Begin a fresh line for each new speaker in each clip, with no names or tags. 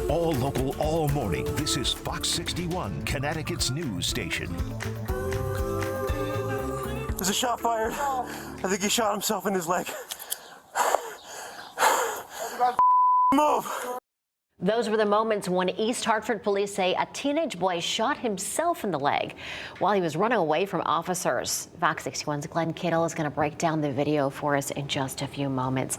All local, all morning. This is Fox 61, Connecticut's news station.
There's a shot fired. I think he shot himself in his leg. Move!
Those were the moments when East Hartford police say a teenage boy shot himself in the leg while he was running away from officers. Fox 61's Glenn Kittle is going to break down the video for us in just a few moments.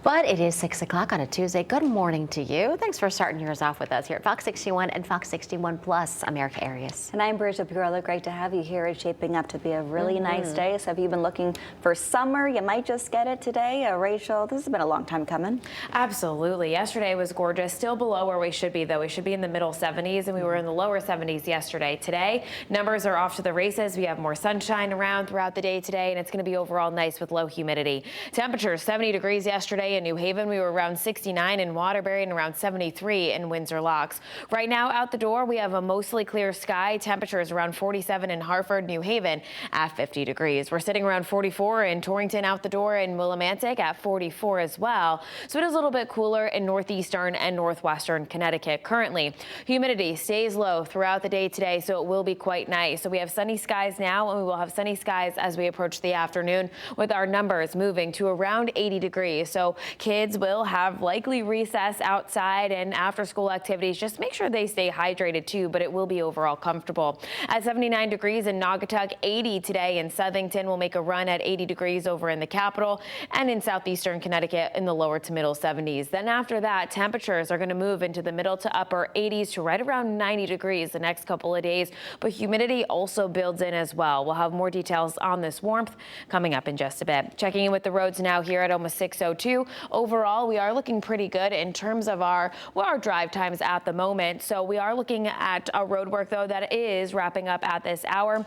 But it is 6 o'clock on a Tuesday. Good morning to you. Thanks for starting yours off with us here at Fox 61 and Fox 61 Plus. I'm Erica Arias.
And I'm Bridget Pirola. Great to have you here. It's shaping up to be a really nice day. So if you've been looking for summer, you might just get it today. Rachel, this has been a long time coming.
Absolutely. Yesterday was gorgeous. Still below where we should be, though. We should be in the middle 70s, and we were in the lower 70s yesterday. Today, numbers are off to the races. We have more sunshine around throughout the day today, and it's going to be overall nice with low humidity. Temperatures 70 degrees yesterday in New Haven. We were around 69 in Waterbury and around 73 in Windsor Locks. Right now, out the door, we have a mostly clear sky. Temperatures around 47 in Hartford, New Haven at 50 degrees. We're sitting around 44 in Torrington, out the door in Willimantic at 44 as well. So it is a little bit cooler in northeastern and northwestern Connecticut. Currently, humidity stays low throughout the day today, so it will be quite nice. So we have sunny skies now, and we will have sunny skies as we approach the afternoon, with our numbers moving to around 80 degrees. So kids will have likely recess outside and after school activities. Just make sure they stay hydrated too, but it will be overall comfortable. At 79 degrees in Naugatuck, 80 today in Southington. We'll make a run at 80 degrees over in the capital and in southeastern Connecticut in the lower to middle 70s. Then after that, temperatures are going to move into the middle to upper 80s to right around 90 degrees the next couple of days, but humidity also builds in as well. We'll have more details on this warmth coming up in just a bit. Checking in with the roads now here at almost 6:02. Overall, we are looking pretty good in terms of our drive times at the moment. So we are looking at a road work, though, that is wrapping up at this hour.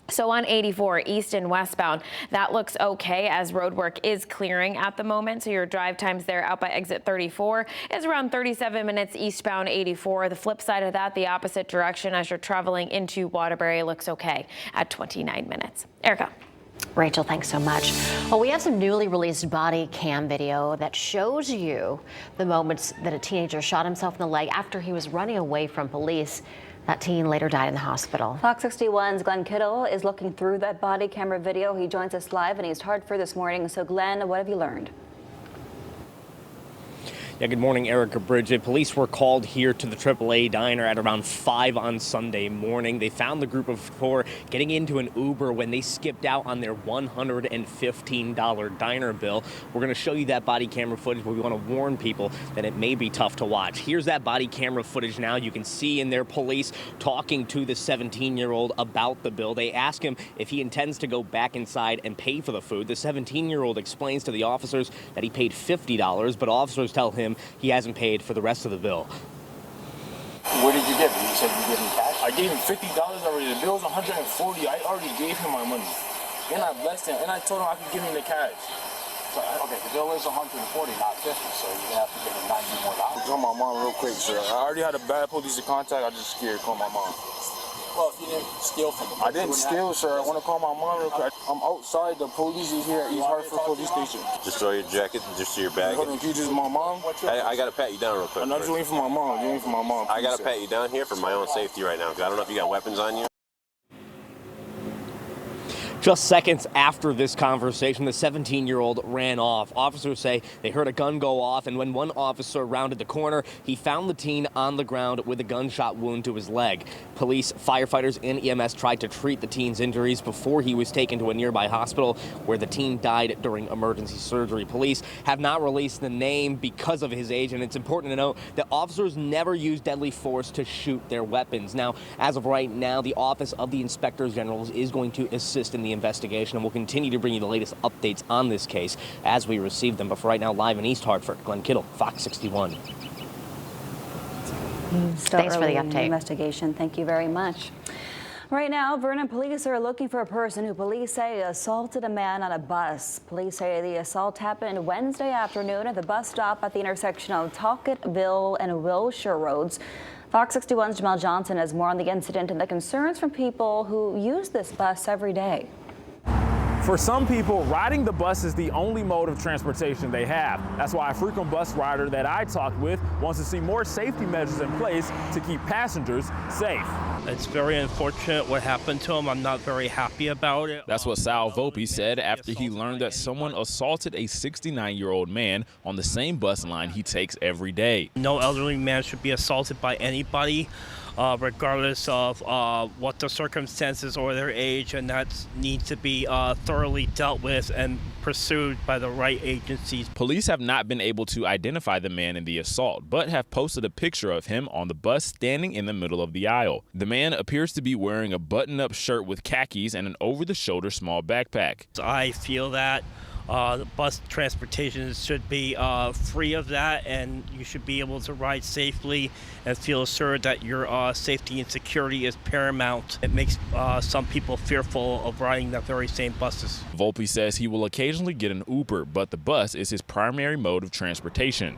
So on 84 east and westbound, that looks okay as road work is clearing at the moment. So your drive times there out by exit 34 is around 37 minutes eastbound 84. The flip side of that, the opposite direction as you're traveling into Waterbury, looks okay at 29 minutes. Erica.
Rachel, thanks so much. Well, we have some newly released body cam video that shows you the moments that a teenager shot himself in the leg after he was running away from police. That teen later died in the hospital.
Fox 61's Glenn Kittle is looking through that body camera video. He joins us live in East Hartford this morning. So Glenn, what have you learned?
Yeah, good morning, Erica, Bridget. Police were called here to the AAA diner at around 5 on Sunday morning. They found the group of four getting into an Uber when they skipped out on their $115 diner bill. We're going to show you that body camera footage, but we want to warn people that it may be tough to watch. Here's that body camera footage now. You can see in there police talking to the 17-year-old about the bill. They ask him if he intends to go back inside and pay for the food. The 17-year-old explains to the officers that he paid $50, but officers tell him he hasn't paid for the rest of the bill.
Where did you give him? You said you gave him cash? I gave him $50 already. The bill was $140. I already gave him my money. And I blessed him. And I told him I could give him the cash.
So, okay, the bill is $140, not $50, so you're going to have to give him $90 more.
Call my mom real quick, sir. I already had a bad police contact. I just scared. Call my mom.
Well, if you didn't steal from him.
I didn't steal, sir. I want to call my mom real quick. I'm outside. The police is here at East Hartford Police Station.
Just throw your jacket and just to your bag.
Hold on, can you just my mom?
I got to pat you down real quick.
I'm not waiting for my mom. You're waiting for my mom.
I got to pat you down here for my own safety right now, because I don't know if you got weapons on you.
Just seconds after this conversation, the 17-year-old ran off. Officers say they heard a gun go off, and when one officer rounded the corner, he found the teen on the ground with a gunshot wound to his leg. Police, firefighters, and EMS tried to treat the teen's injuries before he was taken to a nearby hospital where the teen died during emergency surgery. Police have not released the name because of his age, and it's important to note that officers never use deadly force to shoot their weapons. Now, as of right now, the Office of the Inspector General is going to assist in the investigation, and we'll continue to bring you the latest updates on this case as we receive them. But for right now, live in East Hartford, Glenn Kittle, Fox 61.
Thanks for the update. Investigation. Thank you very much. Right now, Vernon police are looking for a person who police say assaulted a man on a bus. Police say the assault happened Wednesday afternoon at the bus stop at the intersection of Talcottville and Wilshire Roads. Fox 61's Jamal Johnson has more on the incident and the concerns from people who use this bus every day.
For some people, riding the bus is the only mode of transportation they have. That's why a frequent bus rider that I talked with wants to see more safety measures in place to keep passengers safe.
It's very unfortunate what happened to him. I'm not very happy about it.
That's what Sal Volpe said after he learned that someone assaulted a 69-year-old man on the same bus line he takes every day.
No elderly man should be assaulted by anybody, regardless of what the circumstances or their age, and that needs to be thoroughly dealt with and pursued by the right agencies.
Police have not been able to identify the man in the assault, but have posted a picture of him on the bus standing in the middle of the aisle. The man appears to be wearing a button-up shirt with khakis and an over-the-shoulder small backpack.
I feel that the bus transportation should be free of that, and you should be able to ride safely and feel assured that your safety and security is paramount. It makes some people fearful of riding the very same buses.
Volpe says he will occasionally get an Uber, but the bus is his primary mode of transportation.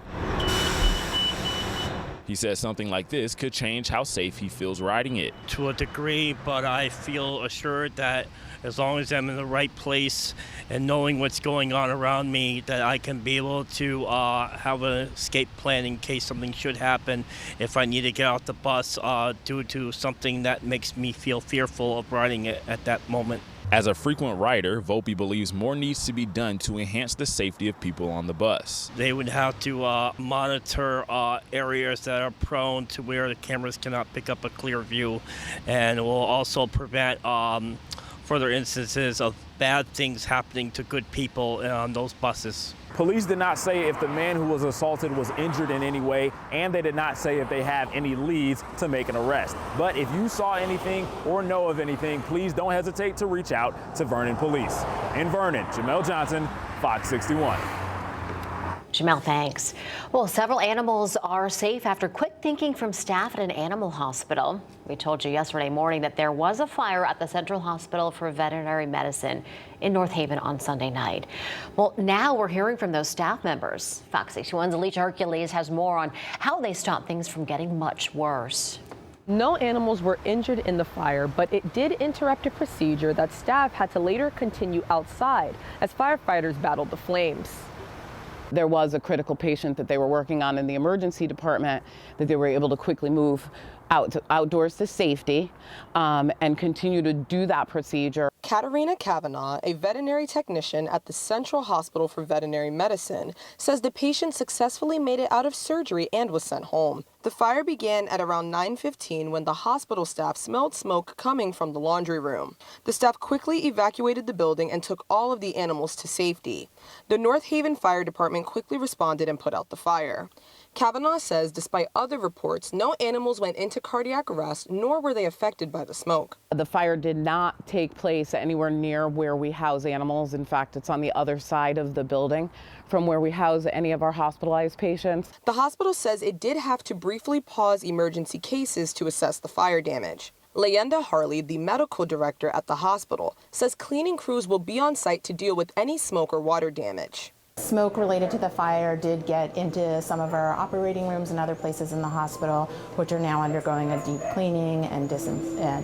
He says something like this could change how safe he feels riding it.
To a degree, but I feel assured that as long as I'm in the right place and knowing what's going on around me, that I can be able to have an escape plan in case something should happen if I need to get off the bus due to something that makes me feel fearful of riding it at that moment.
As a frequent rider, Volpe believes more needs to be done to enhance the safety of people on the bus.
They would have to monitor areas that are prone to where the cameras cannot pick up a clear view, and will also prevent further instances of bad things happening to good people on those buses.
Police did not say if the man who was assaulted was injured in any way, and they did not say if they have any leads to make an arrest. But if you saw anything or know of anything, please don't hesitate to reach out to Vernon Police. In Vernon, Jamel Johnson, Fox 61.
Jamel, thanks. Well, several animals are safe after quick thinking from staff at an animal hospital. We told you yesterday morning that there was a fire at the Central Hospital for Veterinary Medicine in North Haven on Sunday night. Well, now we're hearing from those staff members. Fox 61's Alicia Hercules has more on how they stopped things from getting much worse.
No animals were injured in the fire, but it did interrupt a procedure that staff had to later continue outside as firefighters battled the flames.
There was a critical patient that they were working on in the emergency department that they were able to quickly move outdoors to safety and continue to do that procedure.
Katarina Kavanaugh, a veterinary technician at the Central Hospital for Veterinary Medicine, says the patient successfully made it out of surgery and was sent home. The fire began at around 9:15 when the hospital staff smelled smoke coming from the laundry room. The staff quickly evacuated the building and took all of the animals to safety. The North Haven Fire Department quickly responded and put out the fire. Kavanaugh says despite other reports, no animals went into cardiac arrest, nor were they affected by the smoke.
The fire did not take place anywhere near where we house animals. In fact, it's on the other side of the building from where we house any of our hospitalized patients.
The hospital says it did have to briefly pause emergency cases to assess the fire damage. Leenda Harley, the medical director at the hospital, says cleaning crews will be on site to deal with any smoke or water damage.
Smoke related to the fire did get into some of our operating rooms and other places in the hospital, which are now undergoing a deep cleaning and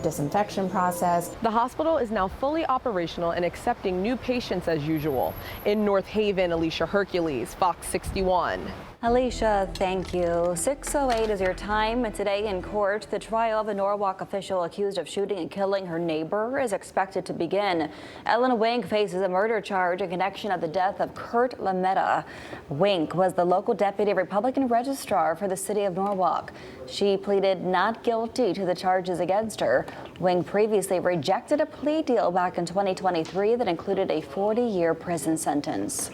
disinfection process.
The hospital is now fully operational and accepting new patients as usual. In North Haven, Alicia Hercules, Fox 61.
Alicia, thank you. 6:08 is your time. Today in court, the trial of a Norwalk official accused of shooting and killing her neighbor is expected to begin. Ellen Wink faces a murder charge in connection of the death of Kurt Lametta. Wink was the local deputy Republican registrar for the city of Norwalk. She pleaded not guilty to the charges against her. Wink previously rejected a plea deal back in 2023 that included a 40-year prison sentence.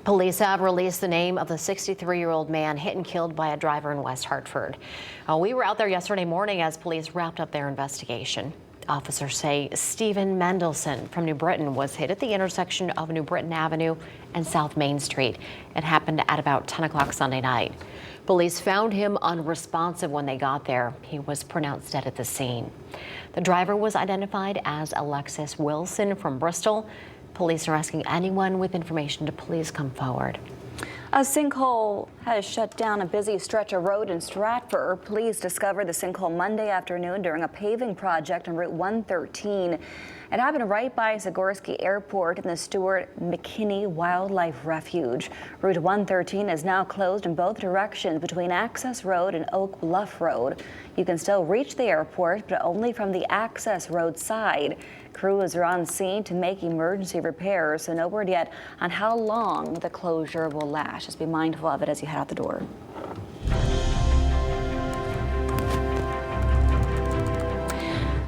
Police have released the name of the 63-year-old man hit and killed by a driver in West Hartford. We were out there yesterday morning as police wrapped up their investigation. Officers say Stephen Mendelson from New Britain was hit at the intersection of New Britain Avenue and South Main Street. It happened at about 10 o'clock Sunday night. Police found him unresponsive when they got there. He was pronounced dead at the scene. The driver was identified as Alexis Wilson from Bristol. Police are asking anyone with information to please come forward.
A sinkhole has shut down a busy stretch of road in Stratford. Police discovered the sinkhole Monday afternoon during a paving project on Route 113. It happened right by Sikorsky Airport in the Stuart McKinney Wildlife Refuge. Route 113 is now closed in both directions between Access Road and Oak Bluff Road. You can still reach the airport, but only from the Access Road side. Crews are on scene to make emergency repairs, so no word yet on how long the closure will last. Just be mindful of it as you head out the door.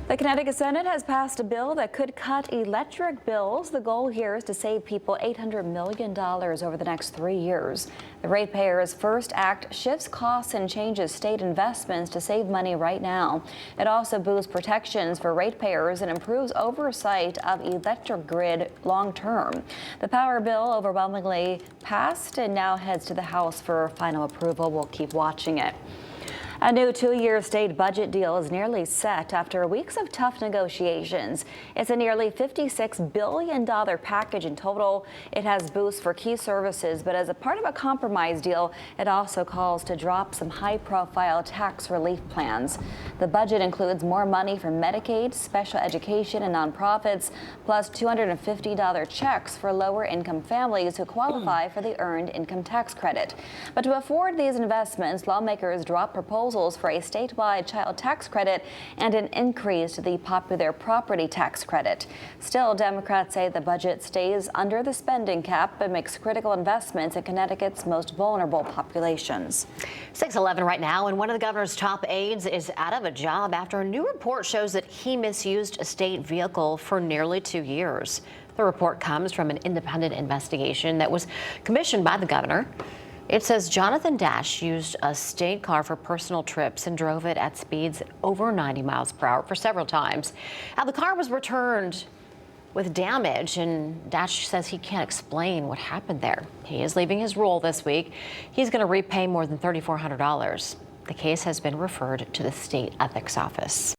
The Connecticut Senate has passed a bill that could cut electric bills. The goal here is to save people $800 million over the next 3 years. The Ratepayers First Act shifts costs and changes state investments to save money right now. It also boosts protections for ratepayers and improves oversight of electric grid long term. The power bill overwhelmingly passed and now heads to the House for final approval. We'll keep watching it. A new 2-year state budget deal is nearly set after weeks of tough negotiations. It's a nearly $56 billion package in total. It has boosts for key services, but as a part of a compromise deal, it also calls to drop some high-profile tax relief plans. The budget includes more money for Medicaid, special education, and nonprofits, plus $250 checks for lower-income families who qualify for the Earned Income Tax Credit. But to afford these investments, lawmakers dropped proposals for a statewide child tax credit and an increase to the popular property tax credit. Still, Democrats say the budget stays under the spending cap but makes critical investments in Connecticut's most vulnerable populations.
6:11 right now, and one of the governor's top aides is out of a job after a new report shows that he misused a state vehicle for nearly 2 years. The report comes from an independent investigation that was commissioned by the governor. It says Jonathan Dash used a state car for personal trips and drove it at speeds over 90 miles per hour for several times. Now, the car was returned with damage, and Dash says he can't explain what happened there. He is leaving his role this week. He's going to repay more than $3,400. The case has been referred to the state ethics office.